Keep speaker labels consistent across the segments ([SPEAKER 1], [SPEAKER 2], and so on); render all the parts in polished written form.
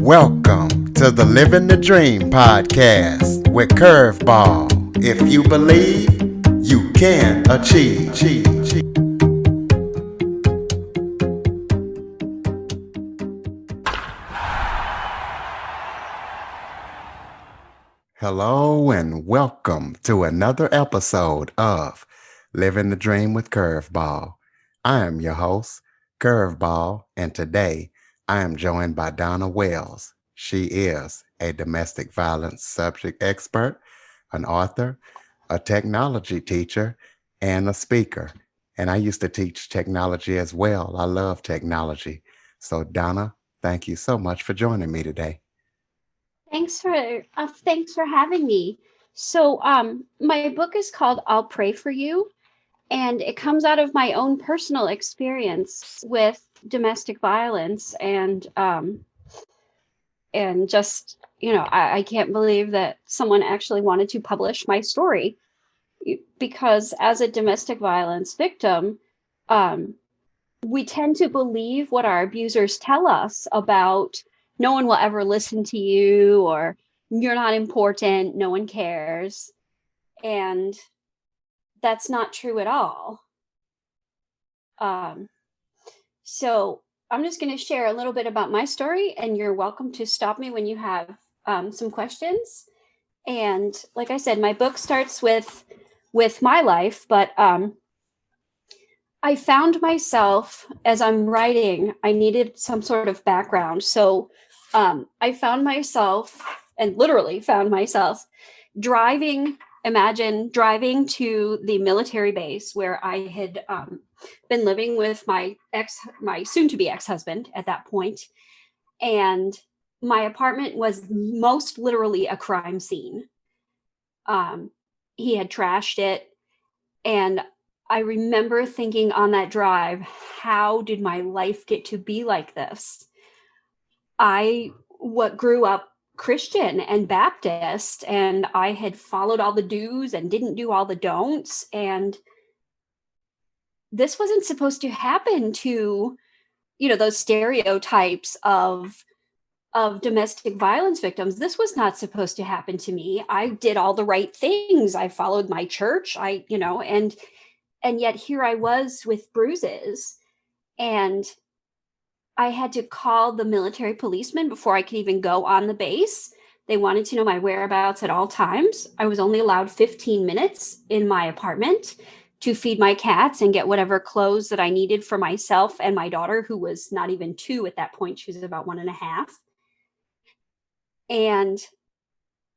[SPEAKER 1] Welcome to the Living the Dream podcast with Curveball. If you believe, you can achieve. Hello and welcome to another episode of Living the Dream with Curveball. I am your host, Curveball, and today I am joined by Donna Wayles. She is a domestic violence subject expert, an author, a technology teacher, and a speaker. And I used to teach technology as well. I love technology. So Donna, thank you so much for joining me today.
[SPEAKER 2] Thanks for having me. My book is called "I'll Pray for You," and it comes out of my own personal experience with domestic violence, and just I can't believe that someone actually wanted to publish my story, because as a domestic violence victim, um, we tend to believe what our abusers tell us about no one will ever listen to you, or you're not important, no one cares. And that's not true at all. Um, so I'm just going to share a little bit about my story, and you're welcome to stop me when you have some questions. And like I said, my book starts with my life, but I found myself, as I'm writing, I needed some sort of background. I found myself, and literally found myself, imagine driving to the military base where I had been living with my soon-to-be ex-husband at that point. And my apartment was most literally a crime scene. He had trashed it. And I remember thinking on that drive, how did my life get to be like this? I grew up Christian and Baptist, and I had followed all the do's and didn't do all the don'ts. And this wasn't supposed to happen to, those stereotypes of domestic violence victims. This was not supposed to happen to me. I did all the right things. I followed my church. And yet here I was with bruises, and I had to call the military policeman before I could even go on the base. They wanted to know my whereabouts at all times. I was only allowed 15 minutes in my apartment to feed my cats and get whatever clothes that I needed for myself and my daughter, who was not even 2 at that point. She was about 1.5. And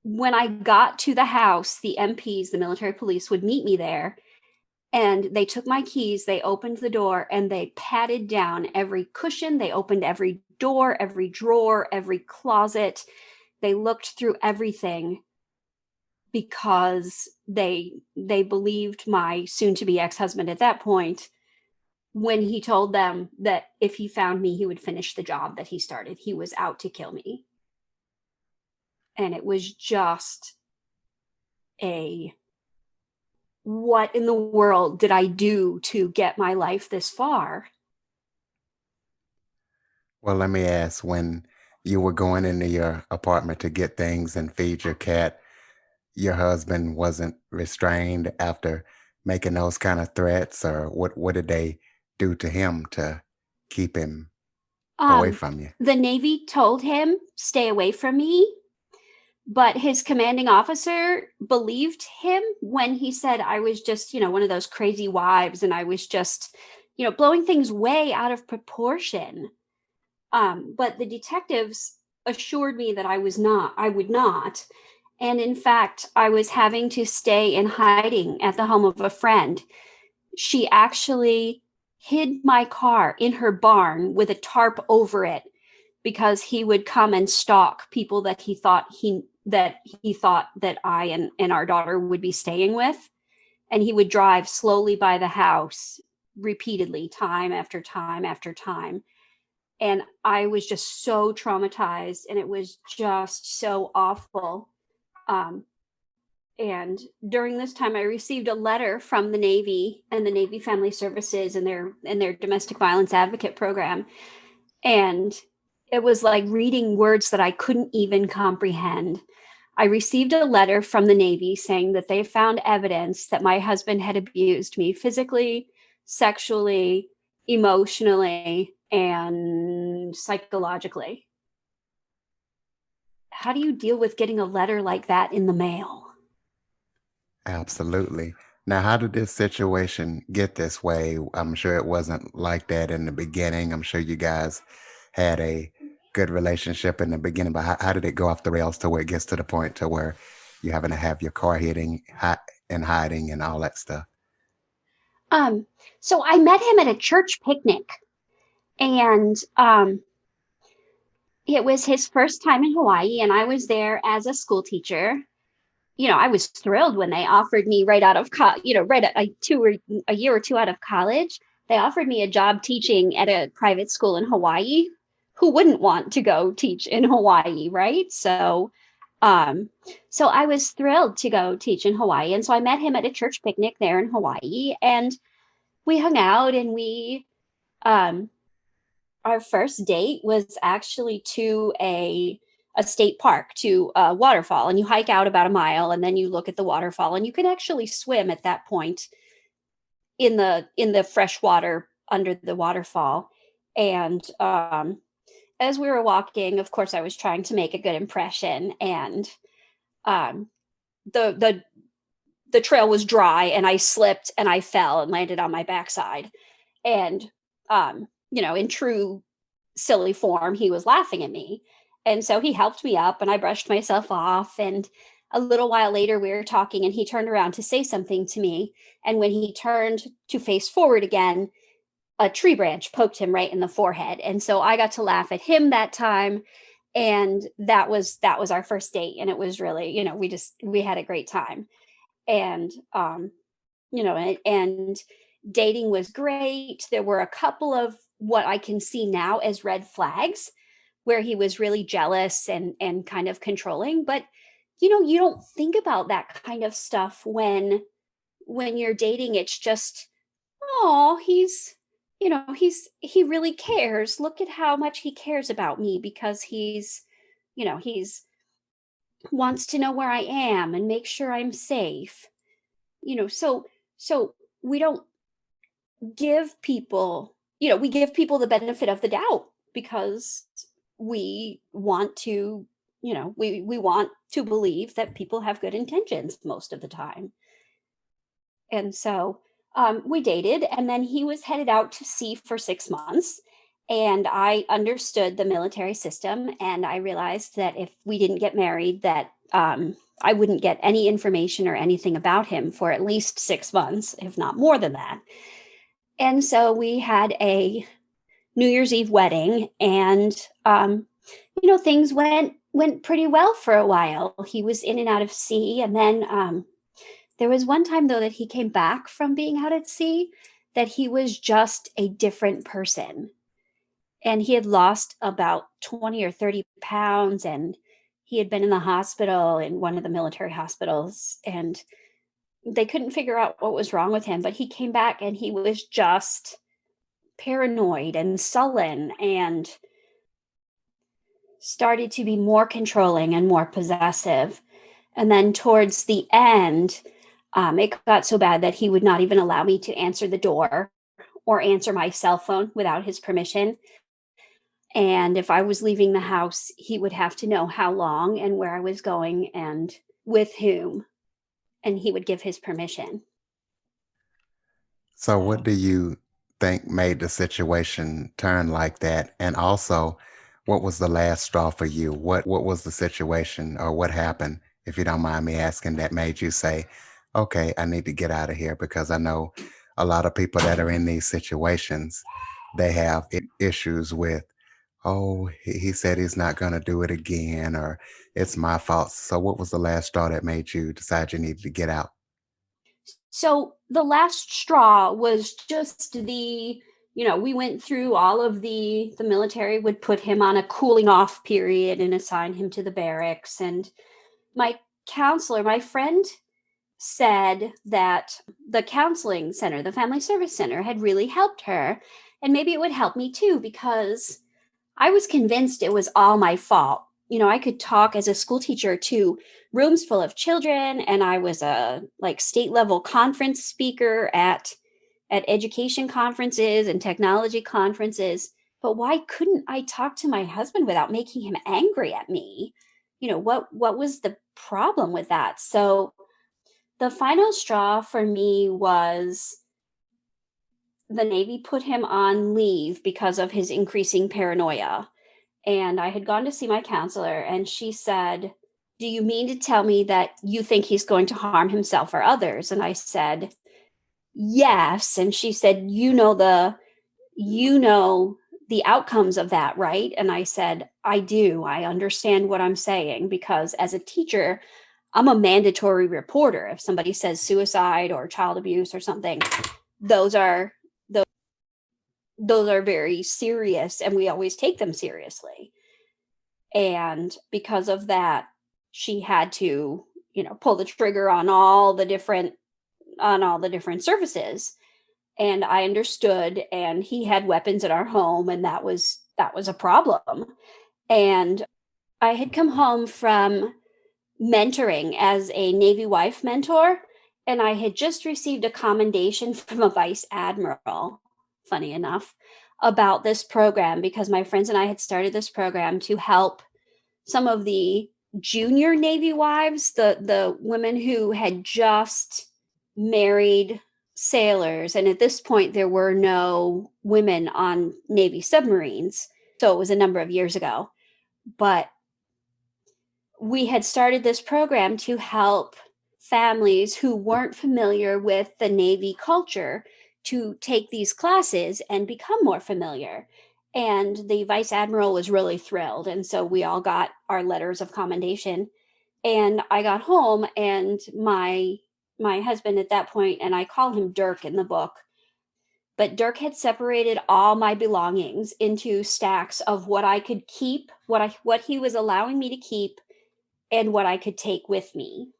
[SPEAKER 2] when I got to the house, the MPs, the military police, would meet me there. And they took my keys, they opened the door, and they patted down every cushion. They opened every door, every drawer, every closet. They looked through everything, because they believed my soon-to-be ex-husband at that point, when he told them that if he found me, he would finish the job that he started. He was out to kill me. And it was just what in the world did I do to get my life this far?
[SPEAKER 1] Well, let me ask, when you were going into your apartment to get things and feed your cat, your husband wasn't restrained after making those kind of threats, or what did they do to him to keep him away
[SPEAKER 2] Um,
[SPEAKER 1] from you?
[SPEAKER 2] the Navy told him, stay away from me, but his commanding officer believed him when he said I was just, one of those crazy wives, and I was just, blowing things way out of proportion. But the detectives assured me that I would not. And in fact, I was having to stay in hiding at the home of a friend. She actually hid my car in her barn with a tarp over it, because he would come and stalk people that he thought that I and our daughter would be staying with. And he would drive slowly by the house repeatedly, time after time after time. And I was just so traumatized, and it was just so awful. And during this time, I received a letter from the Navy and the Navy Family Services and their domestic violence advocate program. And It was like reading words that I couldn't even comprehend. I received a letter from the Navy saying that they found evidence that my husband had abused me physically, sexually, emotionally, and psychologically. How do you deal with getting a letter like that in the mail?
[SPEAKER 1] Absolutely. Now, how did this situation get this way? I'm sure it wasn't like that in the beginning. I'm sure you guys had a good relationship in the beginning, but how did it go off the rails to where it gets to the point to where you having to have your car hitting and hiding and all that stuff?
[SPEAKER 2] Um, so I met him at a church picnic, and it was his first time in Hawaii, and I was there as a school teacher. I was thrilled when they offered me right out of right at a year or two out of college. They offered me a job teaching at a private school in Hawaii. Who wouldn't want to go teach in Hawaii, right? Um, so I was thrilled to go teach in Hawaii, and so I met him at a church picnic there in Hawaii, and we hung out, and we um, our first date was actually to a state park, to a waterfall, and you hike out about a mile and then you look at the waterfall, and you can actually swim at that point in the fresh water under the waterfall. And as we were walking, of course I was trying to make a good impression, and um the the the trail was dry, and I slipped and I fell and landed on my backside. And in true silly form, he was laughing at me. And so he helped me up, and I brushed myself off. And a little while later, we were talking, and he turned around to say something to me. And when he turned to face forward again, a tree branch poked him right in the forehead. And so I got to laugh at him that time. And that was our first date. And it was really, we had a great time. And and dating was great. There were a couple of what I can see now as red flags where he was really jealous and kind of controlling, but you don't think about that kind of stuff when you're dating. It's just, oh, he really cares. Look at how much he cares about me, because he's wants to know where I am and make sure I'm safe. So we don't give people, we give people the benefit of the doubt, because we want to, we want to believe that people have good intentions most of the time. And so we dated, and then he was headed out to sea for 6 months. And I understood the military system, and I realized that if we didn't get married, that I wouldn't get any information or anything about him for at least 6 months, if not more than that. And so we had a New Year's Eve wedding, and things went pretty well for a while. He was in and out of sea, and then there was one time, though, that he came back from being out at sea, that he was just a different person, and he had lost about 20 or 30 pounds, and he had been in the hospital, in one of the military hospitals, and they couldn't figure out what was wrong with him. But he came back, and he was just paranoid and sullen, and started to be more controlling and more possessive. And then towards the end, it got so bad that he would not even allow me to answer the door or answer my cell phone without his permission. And if I was leaving the house, he would have to know how long and where I was going and with whom, and he would give his permission.
[SPEAKER 1] So, what
[SPEAKER 2] So,
[SPEAKER 1] do you think made the situation turn like that? And also, what was the last straw for you? What was the situation, or what happened, if you don't mind me asking, that made you say, "Okay, I need to get out of here"? Because I know a lot of people that are in these situations, they have issues with, "Oh, he said he's not going to do it again," or "It's my fault." So, what was the last straw that made you decide you needed to get out?
[SPEAKER 2] so the last straw was just we went through all of the military would put him on a cooling off period and assign him to the barracks. And my counselor, my friend, said that the counseling center, the family service center, had really helped her. And maybe it would help me too, because I was convinced it was all my fault. I could talk as a school teacher to rooms full of children, and I was a like state level conference speaker at education conferences and technology conferences. But why couldn't I talk to my husband without making him angry at me? What was the problem with that? So the final straw for me was the Navy put him on leave because of his increasing paranoia. And I had gone to see my counselor, and she said, "Do you mean to tell me that you think he's going to harm himself or others?" And I said, "Yes." And she said, "You know the outcomes of that, right?" And I said, "I do. I understand what I'm saying because as a teacher, I'm a mandatory reporter. If somebody says suicide or child abuse or something, those are those are very serious, and we always take them seriously." And because of that, she had to, pull the trigger on all the different services. And I understood, and he had weapons in our home, and that was a problem. And I had come home from mentoring as a Navy wife mentor, and I had just received a commendation from a vice admiral, funny enough, about this program because my friends and I had started this program to help some of the junior Navy wives, the women who had just married sailors. And at this point, there were no women on Navy submarines. So it was a number of years ago. But we had started this program to help families who weren't familiar with the Navy culture to take these classes and become more familiar. And the vice admiral was really thrilled. And so we all got our letters of commendation. And I got home, and my husband at that point, and I call him Dirk in the book, but Dirk had separated all my belongings into stacks of what I could keep, what he was allowing me to keep, and what I could take with me.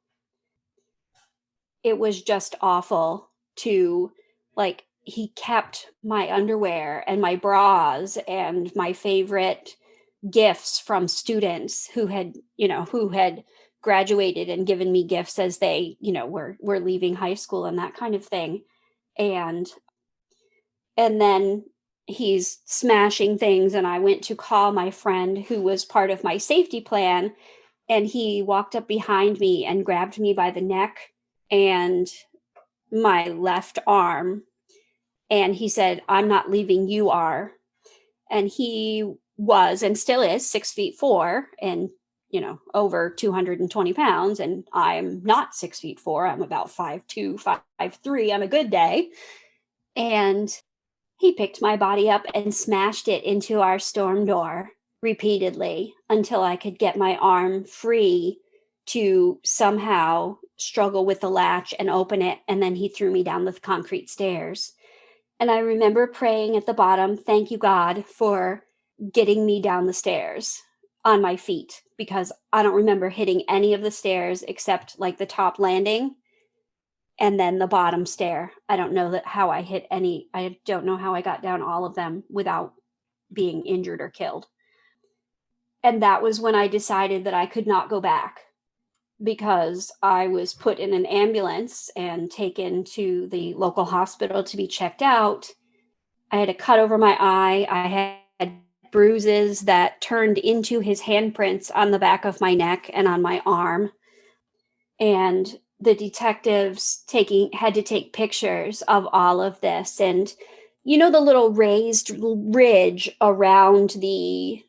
[SPEAKER 2] It was just awful to, like, he kept my underwear and my bras and my favorite gifts from students who had graduated and given me gifts as they, were leaving high school and that kind of thing. And then he's smashing things, and I went to call my friend who was part of my safety plan, and he walked up behind me and grabbed me by the neck and my left arm, and he said, "I'm not leaving, you are." And he was and still is 6'4" and over 220 pounds, and I'm not 6'4". I'm about 5'2", 5'3" on a good day. And he picked my body up and smashed it into our storm door repeatedly until I could get my arm free to somehow struggle with the latch and open it. And then he threw me down the concrete stairs. And I remember praying at the bottom, "Thank you, God, for getting me down the stairs on my feet," because I don't remember hitting any of the stairs except like the top landing and then the bottom stair. I don't know how I hit any. I don't know how I got down all of them without being injured or killed. And that was when I decided that I could not go back, because I was put in an ambulance and taken to the local hospital to be checked out. I had a cut over my eye. I had bruises that turned into his handprints on the back of my neck and on my arm. And the detectives had to take pictures of all of this. And the little raised ridge around the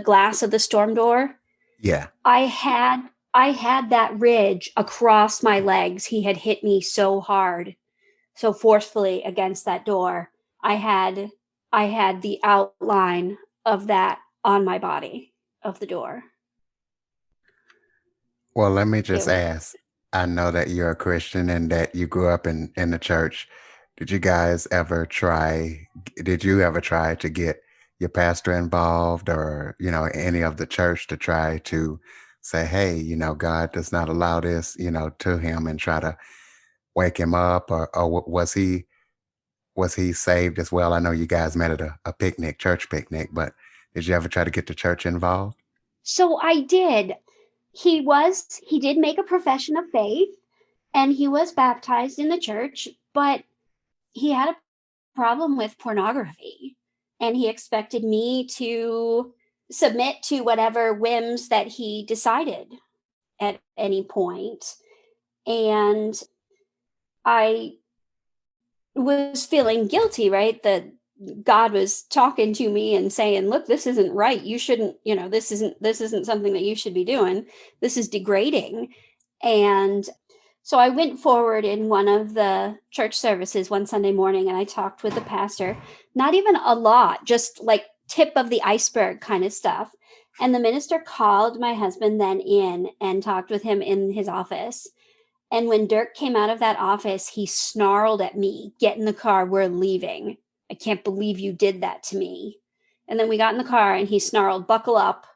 [SPEAKER 2] glass of the storm door?
[SPEAKER 1] Yeah.
[SPEAKER 2] I had that ridge across my legs. He had hit me so hard, so forcefully against that door. I had the outline of that on my body of the door.
[SPEAKER 1] Well, let me
[SPEAKER 2] It
[SPEAKER 1] just
[SPEAKER 2] was
[SPEAKER 1] ask. I know that you're a Christian and that you grew up in the church. Did you ever try to get your pastor involved, or, any of the church to try to say, hey, God does not allow this, to him, and try to wake him up, or was he saved as well? I know you guys met at a picnic, church picnic, but Did you ever try to get the church involved?
[SPEAKER 2] So I did. He did make a profession of faith and he was baptized in the church, but he had a problem with pornography and he expected me to submit to whatever whims that he decided at any point. And I was feeling guilty, right? That God was talking to me and saying, "Look, this isn't right. You shouldn't, this isn't something that you should be doing. This is degrading." And so I went forward in one of the church services one Sunday morning and I talked with the pastor, not even a lot, just like tip of the iceberg kind of stuff. And the minister called my husband then in and talked with him in his office. And when Dirk came out of that office, he snarled at me, "Get in the car, we're leaving. I can't believe you did that to me." And then we got in the car and he snarled, "Buckle up."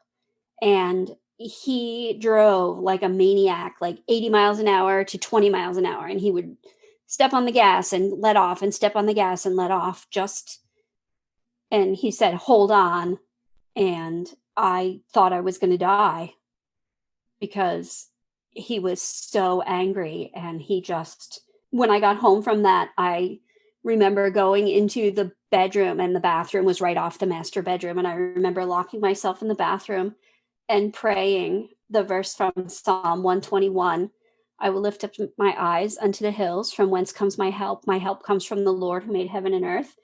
[SPEAKER 2] And he drove like a maniac, like 80 miles an hour to 20 miles an hour. And he would step on the gas and let off and step on the gas and let off and he said, "Hold on." And I thought I was going to die because he was so angry. And when I got home from that, I remember going into the bedroom and the bathroom was right off the master bedroom. And I remember locking myself in the bathroom and praying the verse from Psalm 121. "I will lift up my eyes unto the hills, from whence comes my help. My help comes from the Lord who made heaven and earth."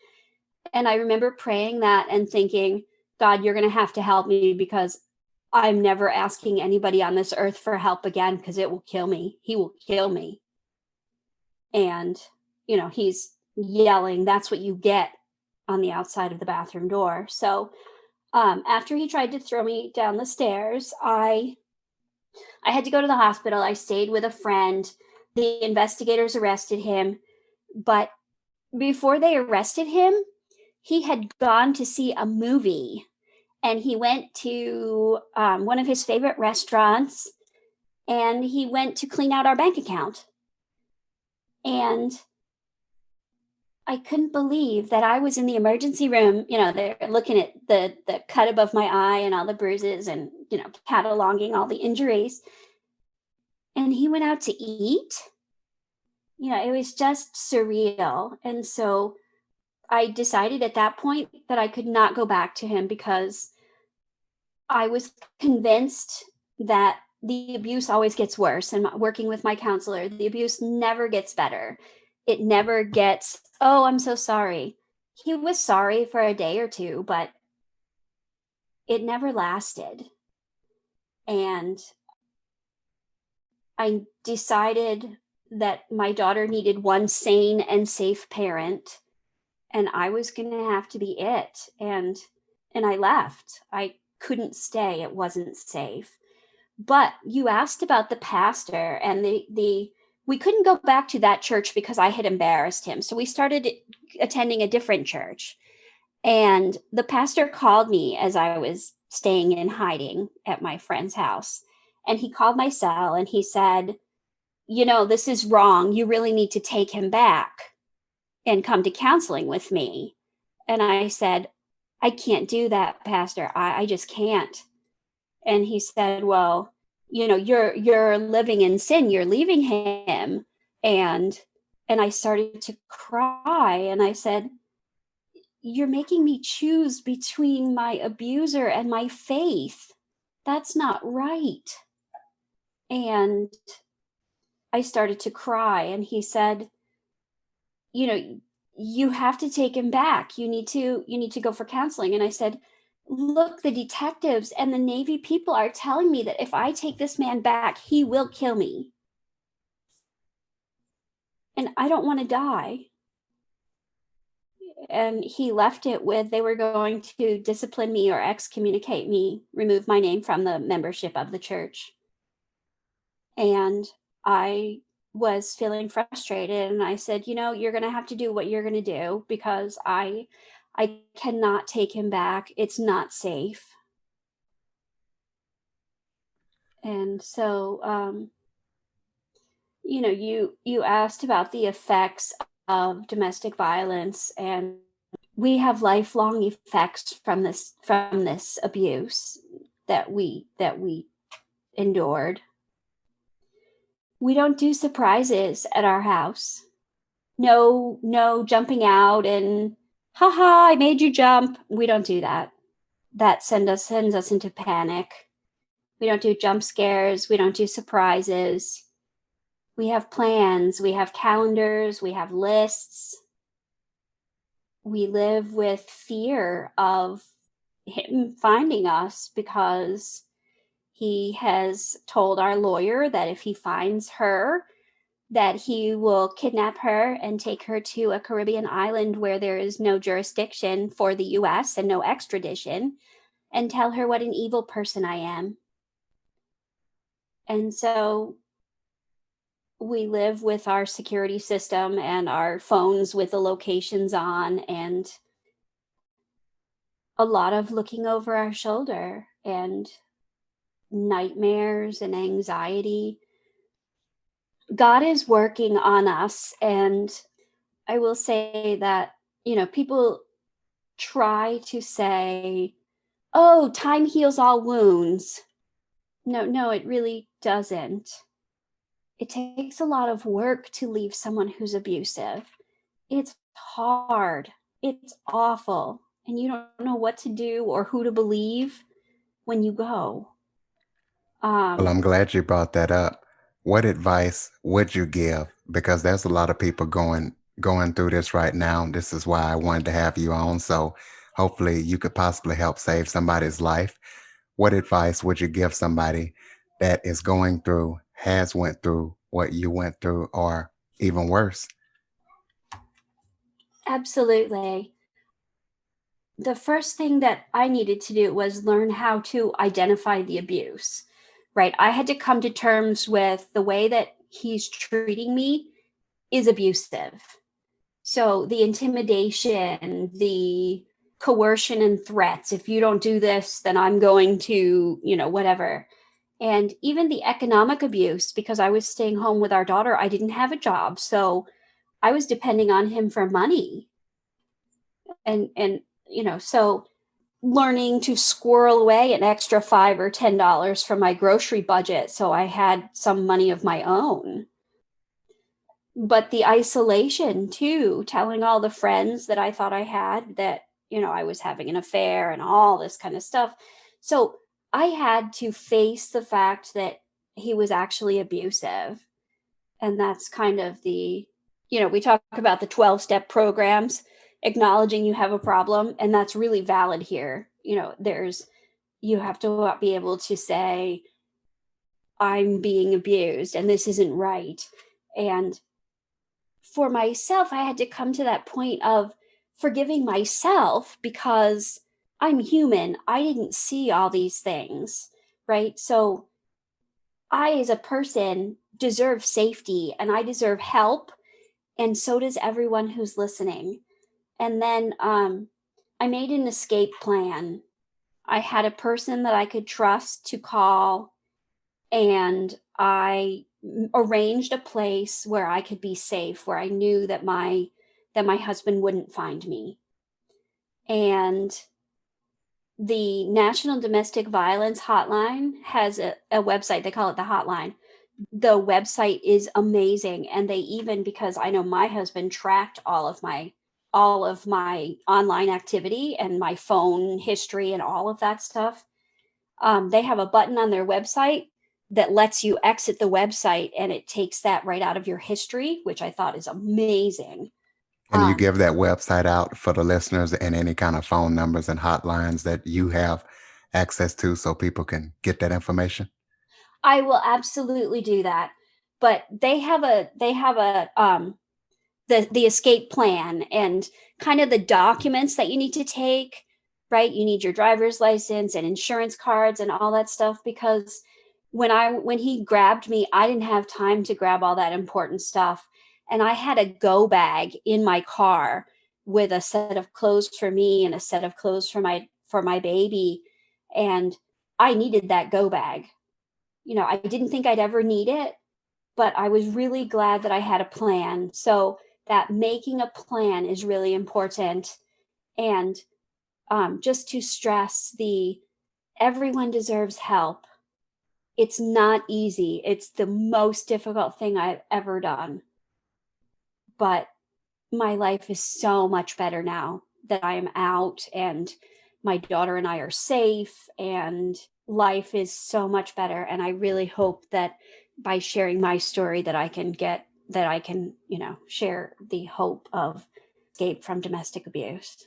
[SPEAKER 2] And I remember praying that and thinking, "God, you're going to have to help me because I'm never asking anybody on this earth for help again because it will kill me. He will kill me." And, he's yelling, "That's what you get," on the outside of the bathroom door. So after he tried to throw me down the stairs, I had to go to the hospital. I stayed with a friend. The investigators arrested him, but before they arrested him, he had gone to see a movie and he went to one of his favorite restaurants and he went to clean out our bank account. And I couldn't believe that I was in the emergency room. They're looking at the cut above my eye and all the bruises and, cataloging all the injuries. And he went out to eat. It was just surreal. And so I decided at that point that I could not go back to him because I was convinced that the abuse always gets worse. And working with my counselor, the abuse never gets better. It never gets, "Oh, I'm so sorry." He was sorry for a day or two, but it never lasted. And I decided that my daughter needed one sane and safe parent, and I was going to have to be it. And I left. I couldn't stay. It wasn't safe. But you asked about the pastor and the we couldn't go back to that church because I had embarrassed him. So we started attending a different church. And the pastor called me as I was staying in hiding at my friend's house. And he called my cell and he said, "This is wrong. You really need to take him back and come to counseling with me." And I said, "I can't do that, Pastor. I just can't." And he said, "Well, you're living in sin. You're leaving him." And I started to cry and I said, "You're making me choose between my abuser and my faith. That's not right." And I started to cry and he said, "You have to take him back. You need to go for counseling." And I said, "Look, the detectives and the Navy people are telling me that if I take this man back, he will kill me. And I don't want to die." And he left it with they were going to discipline me or excommunicate me, remove my name from the membership of the church. And I was feeling frustrated and I said, "You're going to have to do what you're going to do because I cannot take him back. It's not safe." And so you asked about the effects of domestic violence and we have lifelong effects from this abuse that we endured. We don't do surprises at our house. No jumping out and haha, I made you jump. We don't do that. That sends us into panic. We don't do jump scares. We don't do surprises. We have plans. We have calendars. We have lists. We live with fear of him finding us because he has told our lawyer that if he finds her, that he will kidnap her and take her to a Caribbean island where there is no jurisdiction for the US and no extradition, and tell her what an evil person I am. And so we live with our security system and our phones with the locations on, and a lot of looking over our shoulder and nightmares and anxiety. God is working on us. And I will say that, people try to say, oh, time heals all wounds. No, it really doesn't. It takes a lot of work to leave someone who's abusive. It's hard. It's awful. And you don't know what to do or who to believe when you go.
[SPEAKER 1] Well,
[SPEAKER 2] Um,
[SPEAKER 1] I'm glad you brought that up. What advice would you give? Because there's a lot of people going through this right now. This is why I wanted to have you on. So hopefully you could possibly help save somebody's life. What advice would you give somebody that is going through, has went through what you went through, or even worse?
[SPEAKER 2] Absolutely. The first thing that I needed to do was learn how to identify the abuse, right? I had to come to terms with the way that he's treating me is abusive. So the intimidation, the coercion and threats, if you don't do this, then I'm going to, whatever. And even the economic abuse, because I was staying home with our daughter, I didn't have a job. So I was depending on him for money. And so learning to squirrel away an extra $5 or $10 from my grocery budget so I had some money of my own. But the isolation too, telling all the friends that I thought I had that, I was having an affair and all this kind of stuff. So I had to face the fact that he was actually abusive. And that's kind of we talk about the 12-step programs, acknowledging you have a problem. And that's really valid here. You have to be able to say, I'm being abused and this isn't right. And for myself, I had to come to that point of forgiving myself because I'm human. I didn't see all these things, right? So I, as a person, deserve safety and I deserve help. And so does everyone who's listening. And then I made an escape plan. I had a person that I could trust to call, and I arranged a place where I could be safe, where I knew that my husband wouldn't find me. And the National Domestic Violence Hotline has a website. They call it the Hotline. The website is amazing, and they even, because I know my husband tracked all of my online activity and my phone history and all of that stuff. They have a button on their website that lets you exit the website, and it takes that right out of your history, which I thought is amazing.
[SPEAKER 1] Can you
[SPEAKER 2] Um,
[SPEAKER 1] give that website out for the listeners and any kind of phone numbers and hotlines that you have access to so people can get that information?
[SPEAKER 2] I will absolutely do that. But they have the escape plan and kind of the documents that you need to take, right? You need your driver's license and insurance cards and all that stuff, because when he grabbed me, I didn't have time to grab all that important stuff. And I had a go bag in my car with a set of clothes for me and a set of clothes for my baby. And I needed that go bag. I didn't think I'd ever need it, but I was really glad that I had a plan. So that making a plan is really important. And just to stress everyone deserves help. It's not easy. It's the most difficult thing I've ever done. But my life is so much better now that I am out and my daughter and I are safe, and life is so much better. And I really hope that by sharing my story that I can share the hope of escape from domestic abuse.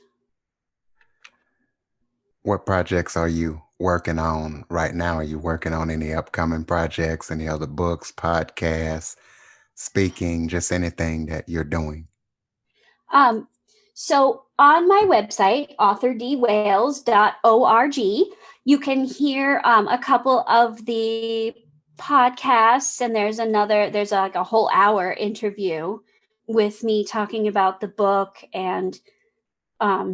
[SPEAKER 1] What projects are you working on right now? Are you working on any upcoming projects, any other books, podcasts, speaking, just anything that you're doing?
[SPEAKER 2] Um, so on my website, authordwales.org, you can hear a couple of the podcasts, and there's like a whole hour interview with me talking about the book and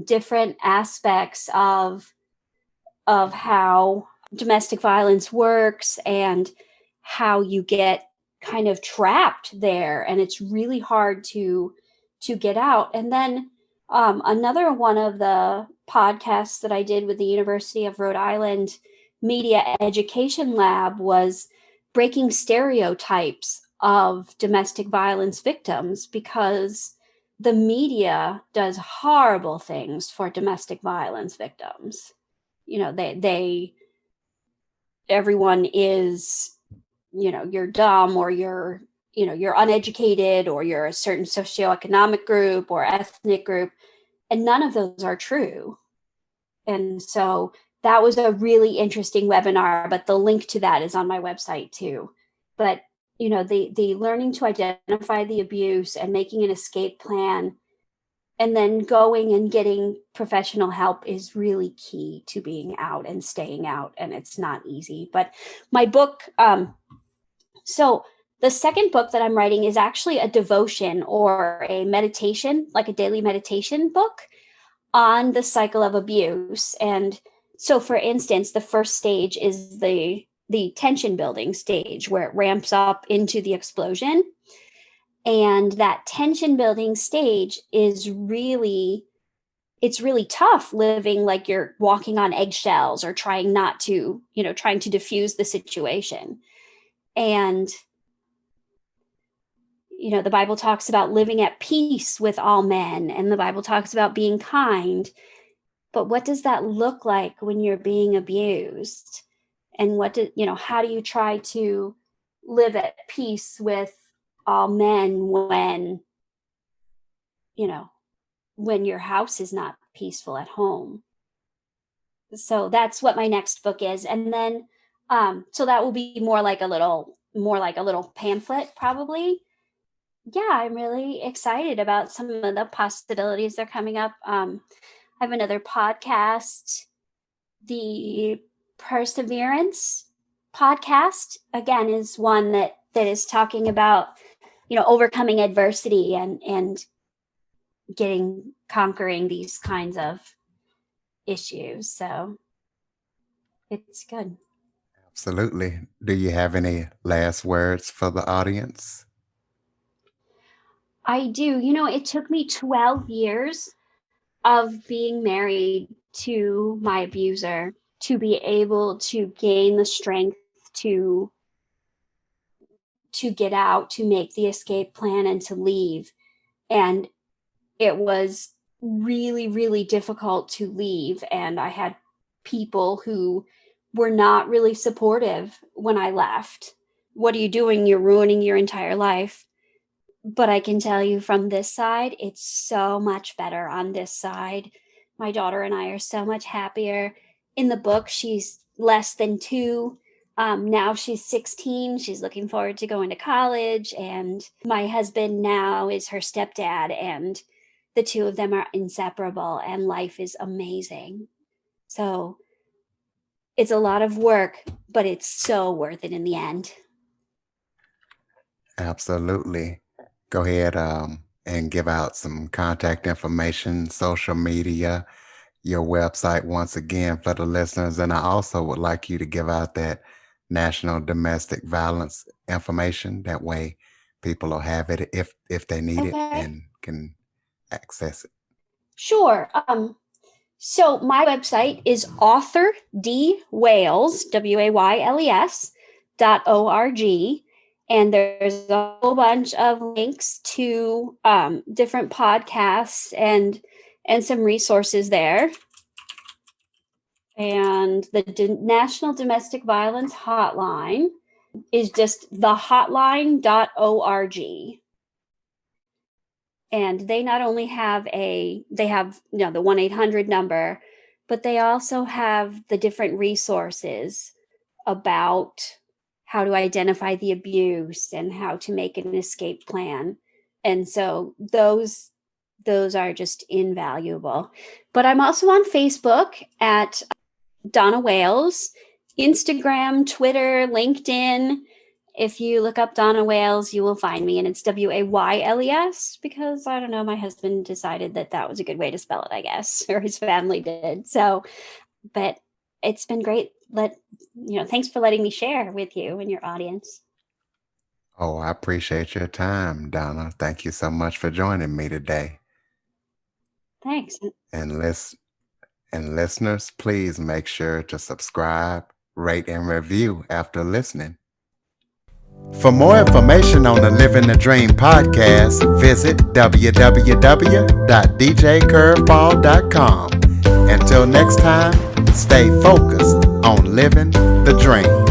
[SPEAKER 2] different aspects of how domestic violence works and how you get kind of trapped there, and it's really hard to get out. And then another one of the podcasts that I did with the University of Rhode Island Media Education Lab was breaking stereotypes of domestic violence victims, because the media does horrible things for domestic violence victims. They everyone is, you're dumb, or you're uneducated, or you're a certain socioeconomic group or ethnic group, and none of those are true. And so that was a really interesting webinar, but the link to that is on my website too. But the learning to identify the abuse and making an escape plan, and then going and getting professional help, is really key to being out and staying out. And it's not easy. But my book, so the second book that I'm writing is actually a devotion or a meditation, like a daily meditation book on the cycle of abuse. And so, for instance, the first stage is the tension building stage, where it ramps up into the explosion. And that tension building stage is really tough, living like you're walking on eggshells, or trying to diffuse the situation. And the Bible talks about living at peace with all men, and the Bible talks about being kind. But what does that look like when you're being abused? And how do you try to live at peace with all men when your house is not peaceful at home? So that's what my next book is. And then so that will be more like a little pamphlet, probably. Yeah, I'm really excited about some of the possibilities that are coming up. I have another podcast, the Perseverance podcast, again, is one that is talking about overcoming adversity and conquering these kinds of issues. So it's good.
[SPEAKER 1] Absolutely. Do you have any last words for the audience?
[SPEAKER 2] I do. It took me 12 years of being married to my abuser to be able to gain the strength to get out, to make the escape plan, and to leave. And it was really, really difficult to leave. And I had people who were not really supportive when I left. What are you doing? You're ruining your entire life. But I can tell you, from this side, it's so much better on this side. My daughter and I are so much happier. In the book, she's less than 2. Now she's 16. She's looking forward to going to college. And my husband now is her stepdad. And the two of them are inseparable. And life is amazing. So it's a lot of work, but it's so worth it in the end.
[SPEAKER 1] Absolutely. Go ahead and give out some contact information, social media, your website once again for the listeners. And I also would like you to give out that national domestic violence information. That way people will have it if they need it
[SPEAKER 2] Okay.
[SPEAKER 1] and can access it.
[SPEAKER 2] Sure. So my website is authordwayles, WAYLES.org. And there's a whole bunch of links to different podcasts and some resources there. And the National Domestic Violence Hotline is just thehotline.org. And they not only have the 1-800 number, but they also have the different resources about how to identify the abuse and how to make an escape plan. And so those are just invaluable. But I'm also on Facebook at Donna Wayles, Instagram, Twitter, LinkedIn. If you look up Donna Wayles, you will find me, and it's WAYLES, because I don't know, my husband decided that was a good way to spell it, I guess, or his family did. So, but it's been great. Thanks for letting me share with you and your audience.
[SPEAKER 1] Oh, I appreciate your time, Donna. Thank you so much for joining me today.
[SPEAKER 2] Thanks.
[SPEAKER 1] And listeners, please make sure to subscribe, rate, and review after listening. For more information on the Living the Dream podcast, visit www.djcurveball.com. Until next time, stay focused on living the dream.